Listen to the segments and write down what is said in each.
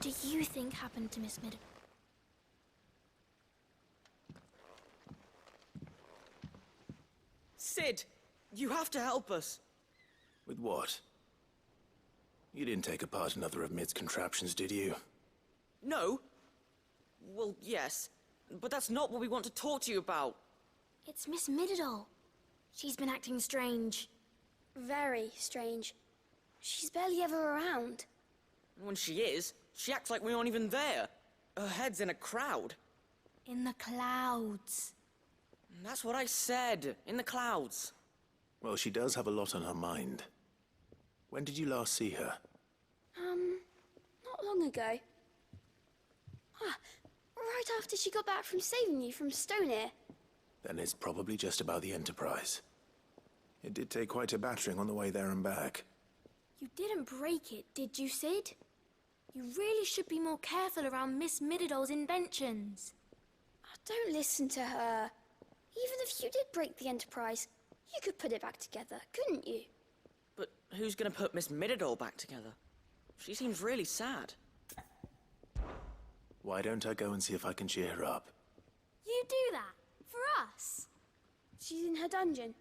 do you think happened to Miss Mid? Sid, you have to help us. With what? You didn't take apart another of Mid's contraptions, did you? No. Well, yes, but that's not what we want to talk to you about. It's Miss Mididol. She's been acting strange. Very strange. She's barely ever around. And when she is, she acts like we aren't even there. Her head's in a crowd. In the clouds. And that's what I said, in the clouds. Well, she does have a lot on her mind. When did you last see her? Not long ago. Right after she got back from saving you from Stonear. Then it's probably just about the Enterprise. It did take quite a battering on the way there and back. You didn't break it, did you, Sid? You really should be more careful around Miss Mididol's inventions. Oh, don't listen to her. Even if you did break the Enterprise, you could put it back together, couldn't you? But who's gonna put Miss Mididol back together? She seems really sad. Why don't I go and see if I can cheer her up? You do that? For us? She's in her dungeon.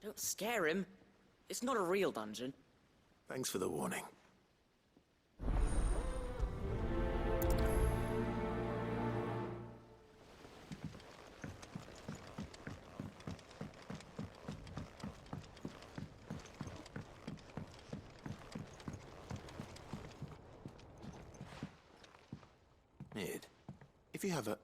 Don't scare him. It's not a real dungeon. Thanks for the warning. Mid, if you have a...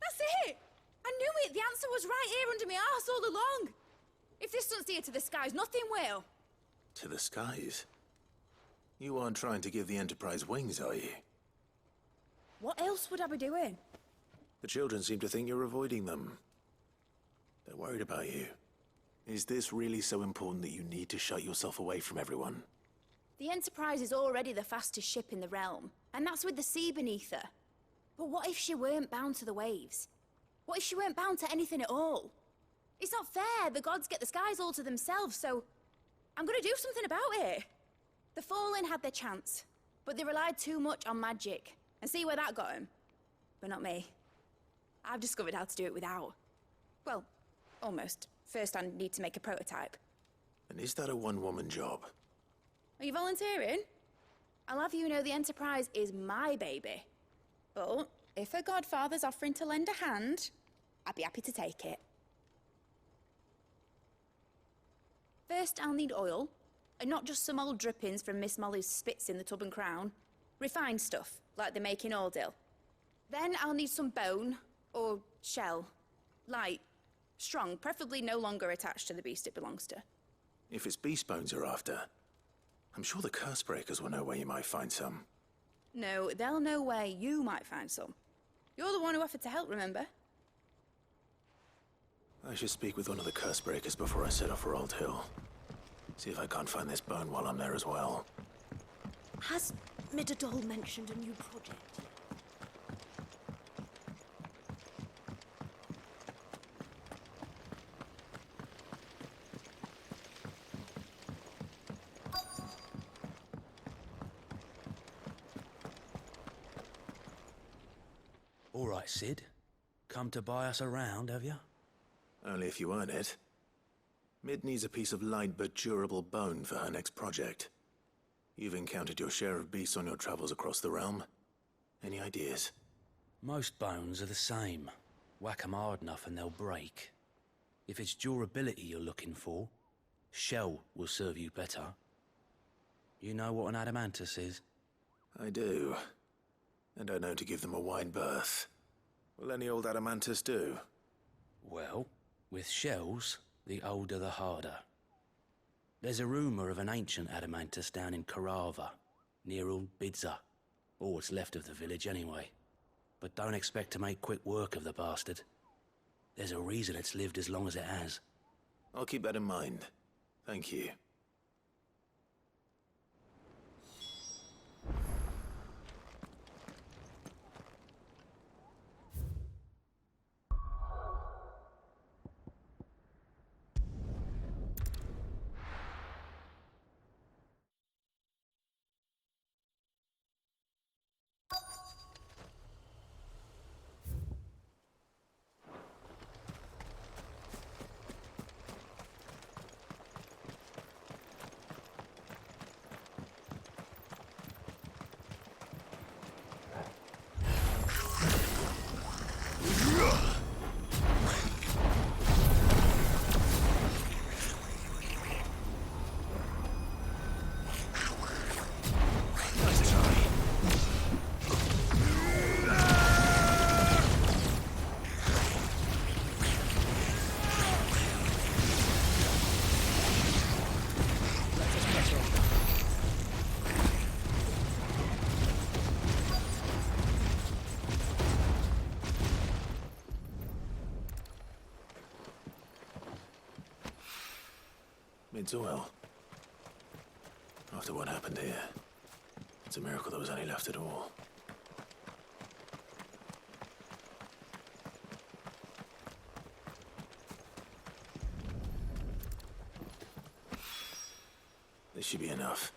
That's it! I knew it! The answer was right here under my arse all along! If this doesn't steer to the skies, nothing will. To the skies? You aren't trying to give the Enterprise wings, are you? What else would I be doing? The children seem to think you're avoiding them. They're worried about you. Is this really so important that you need to shut yourself away from everyone? The Enterprise is already the fastest ship in the realm, and that's with the sea beneath her. But what if she weren't bound to the waves? What if she weren't bound to anything at all? It's not fair. The gods get the skies all to themselves, so I'm gonna do something about it. The Fallen had their chance, but they relied too much on magic. And see where that got them? But not me. I've discovered how to do it without. Well, almost. First I need to make a prototype. And is that a one-woman job? Are you volunteering? I'll have you know the Enterprise is my baby. But if her godfather's offering to lend a hand, I'd be happy to take it. First, I'll need oil, and not just some old drippings from Miss Molly's spits in the Tub and Crown. Refined stuff, like they make in Ordil. Then I'll need some bone, or shell. Light, strong, preferably no longer attached to the beast it belongs to. If it's beast bones you're after, I'm sure the curse breakers will know where you might find some. No, they'll know where you might find some. You're the one who offered to help, remember? I should speak with one of the curse breakers before I set off for Old Hill. See if I can't find this bone while I'm there as well. Has Mididol mentioned a new project yet? All right, Sid. Come to buy us around, have you? Only if you earn it. Mid needs a piece of light but durable bone for her next project. You've encountered your share of beasts on your travels across the realm. Any ideas? Most bones are the same. Whack 'em hard enough and they'll break. If it's durability you're looking for, shell will serve you better. You know what an adamantus is? I do. And I know to give them a wide berth. Will any old adamantus do? Well, with shells, the older the harder. There's a rumour of an ancient adamantus down in Karava, near Bidza, or what's left of the village anyway. But don't expect to make quick work of the bastard. There's a reason it's lived as long as it has. I'll keep that in mind. Thank you. Mid's oil. After what happened here, it's a miracle there was any left at all. This should be enough.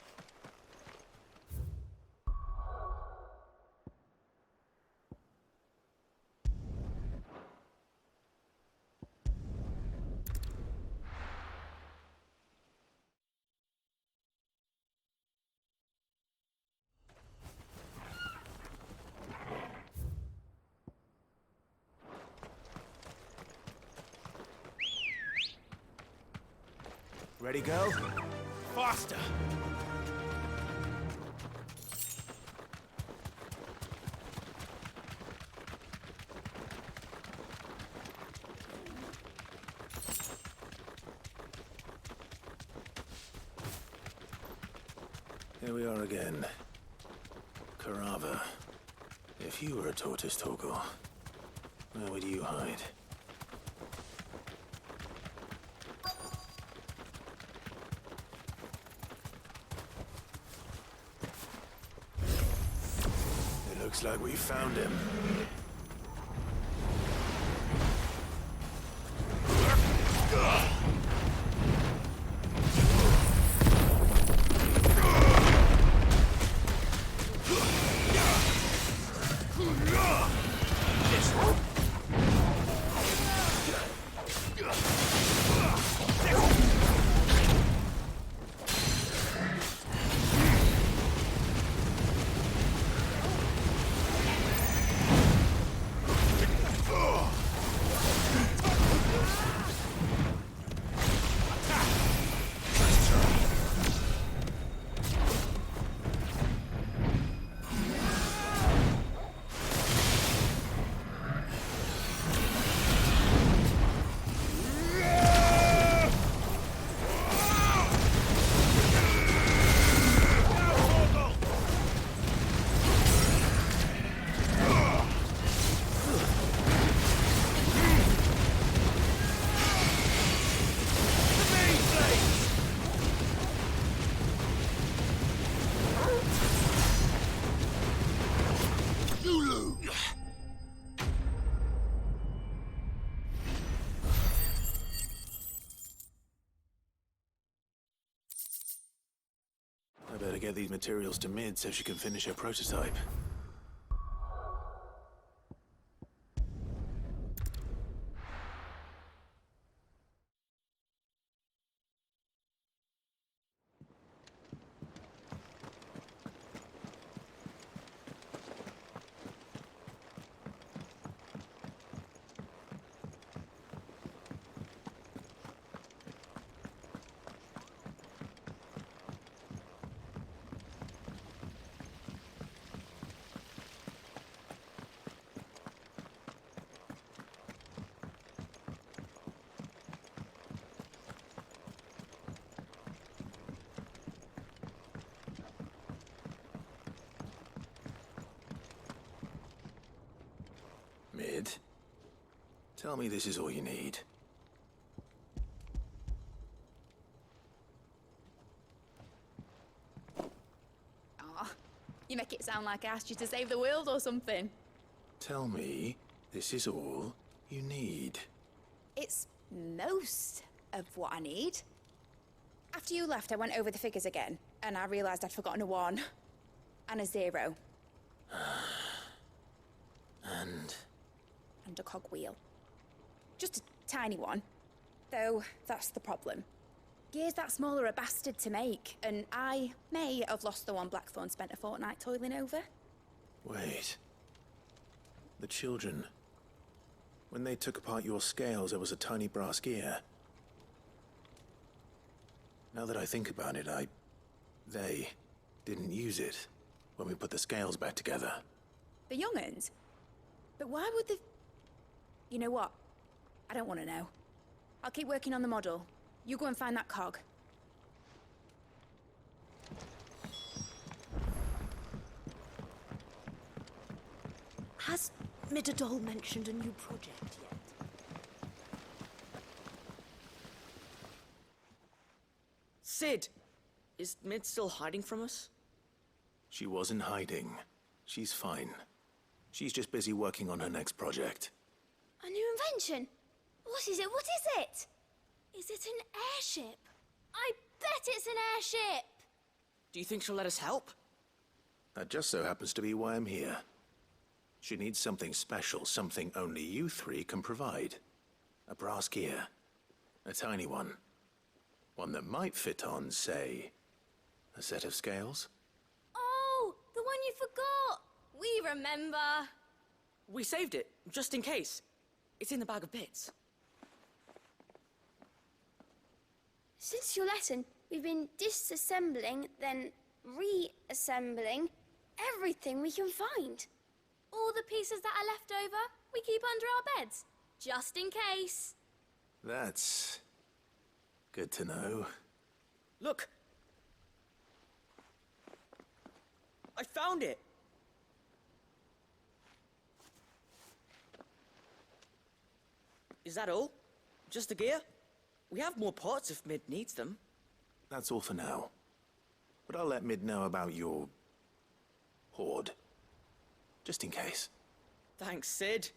Ready, go? Faster! Here we are again. Carava. If you were a tortoise, Torgor, where would you hide? Looks like we found him. I better get these materials to Mid so she can finish her prototype. Mid, tell me this is all you need. Aw, you make it sound like I asked you to save the world or something. Tell me this is all you need. It's most of what I need. After you left, I went over the figures again, and I realised I'd forgotten a 1 and a 0. And a cogwheel. Just a tiny one. Though, that's the problem. Gears that small are a bastard to make, and I may have lost the one Blackthorn spent a fortnight toiling over. Wait. The children. When they took apart your scales, there was a tiny brass gear. Now that I think about it, they didn't use it when we put the scales back together. The young'uns? But why would the... You know what? I don't want to know. I'll keep working on the model. You go and find that cog. Has Midadol mentioned a new project yet? Sid, is Mid still hiding from us? She wasn't hiding. She's fine. She's just busy working on her next project. A new invention? What is it? What is it? Is it an airship? I bet it's an airship! Do you think she'll let us help? That just so happens to be why I'm here. She needs something special, something only you three can provide. A brass gear. A tiny one. One that might fit on, say, a set of scales? Oh, the one you forgot! We remember! We saved it, just in case. It's in the bag of bits. Since your lesson, we've been disassembling, then reassembling everything we can find. All the pieces that are left over, we keep under our beds, just in case. That's good to know. Look! I found it! Is that all? Just the gear? We have more parts if Mid needs them. That's all for now. But I'll let Mid know about your hoard. Just in case. Thanks, Sid.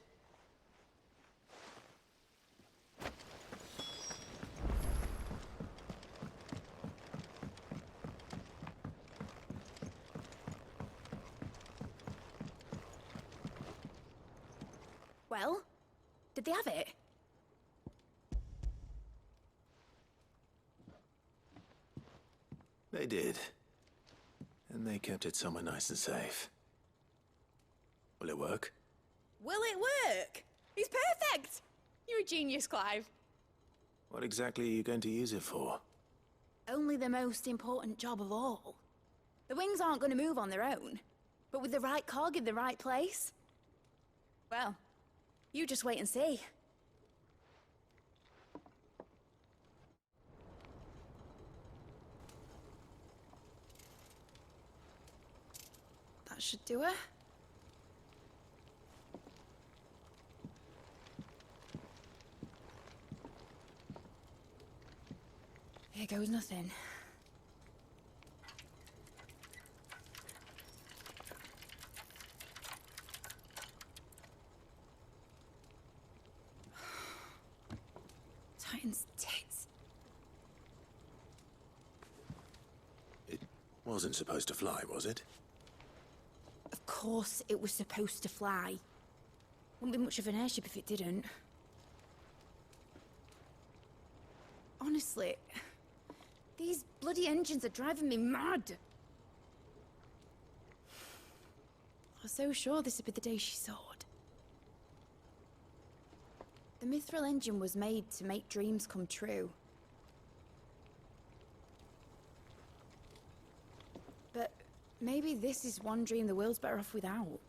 Well, did they have it? They did. And they kept it somewhere nice and safe. Will it work? Will it work? It's perfect! You're a genius, Clive. What exactly are you going to use it for? Only the most important job of all. The wings aren't going to move on their own, but with the right cog in the right place. Well, you just wait and see. That should do it. Here goes nothing. Titan's tits. It wasn't supposed to fly, was it? Of course it was supposed to fly. Wouldn't be much of an airship if it didn't. Honestly, these bloody engines are driving me mad. I was so sure this would be the day she soared. The mithril engine was made to make dreams come true. But maybe this is one dream the world's better off without.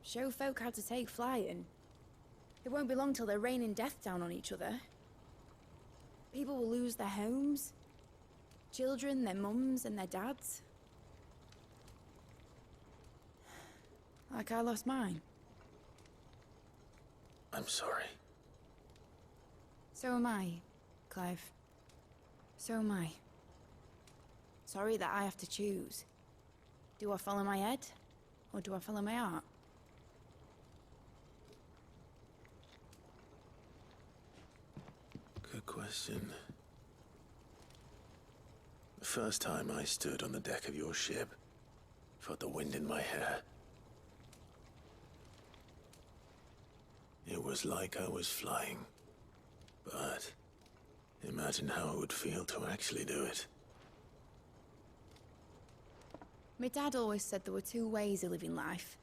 Show folk how to take flying. It won't be long till they're raining death down on each other. People will lose their homes. Children, their mums and their dads. Like I lost mine. I'm sorry. So am I, Clive. So am I. Sorry that I have to choose. Do I follow my head, or do I follow my heart? Good question. The first time I stood on the deck of your ship, felt the wind in my hair. It was like I was flying. But imagine how it would feel to actually do it. My dad always said there were two ways of living life.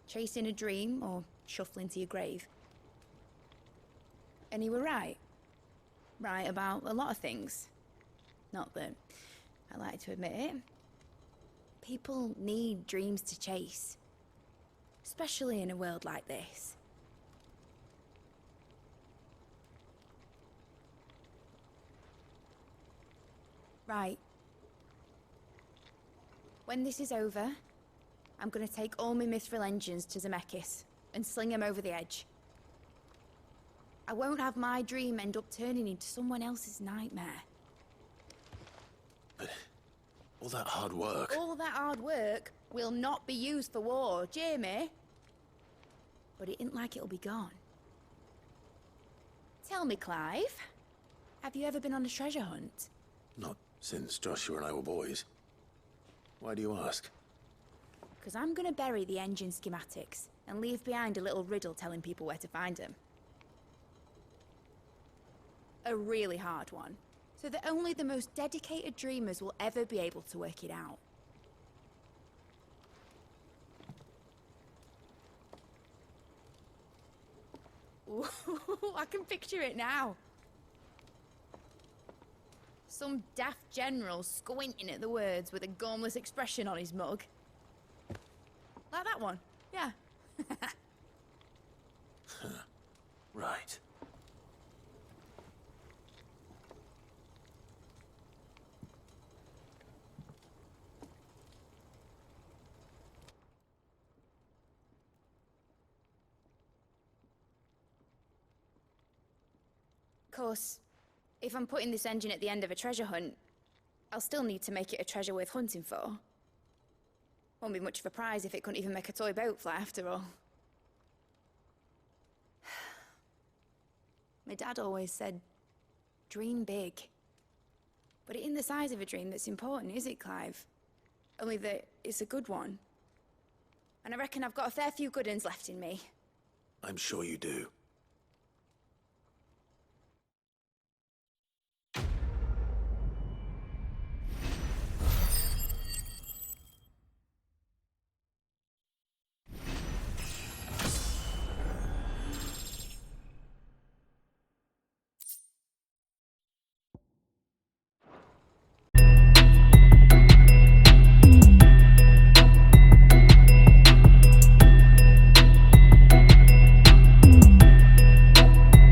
Chasing a dream or shuffling to your grave. And he were right. Right about a lot of things. Not that I like to admit it. People need dreams to chase. Especially in a world like this. Right. When this is over, I'm gonna take all my mithril engines to Zemeckis and sling them over the edge. I won't have my dream end up turning into someone else's nightmare. But all that hard work... All that hard work will not be used for war, Jamie. But it ain't like it'll be gone. Tell me, Clive, have you ever been on a treasure hunt? Not since Joshua and I were boys. Why do you ask? Because I'm going to bury the engine schematics and leave behind a little riddle telling people where to find them. A really hard one, so that only the most dedicated dreamers will ever be able to work it out. Ooh, I can picture it now. Some daft general squinting at the words with a gormless expression on his mug. Like that one, yeah. Right. Of course, if I'm putting this engine at the end of a treasure hunt, I'll still need to make it a treasure worth hunting for. Won't be much of a prize if it couldn't even make a toy boat fly after all. My dad always said, dream big. But it isn't the size of a dream that's important, is it, Clive? Only that it's a good one. And I reckon I've got a fair few good uns left in me. I'm sure you do.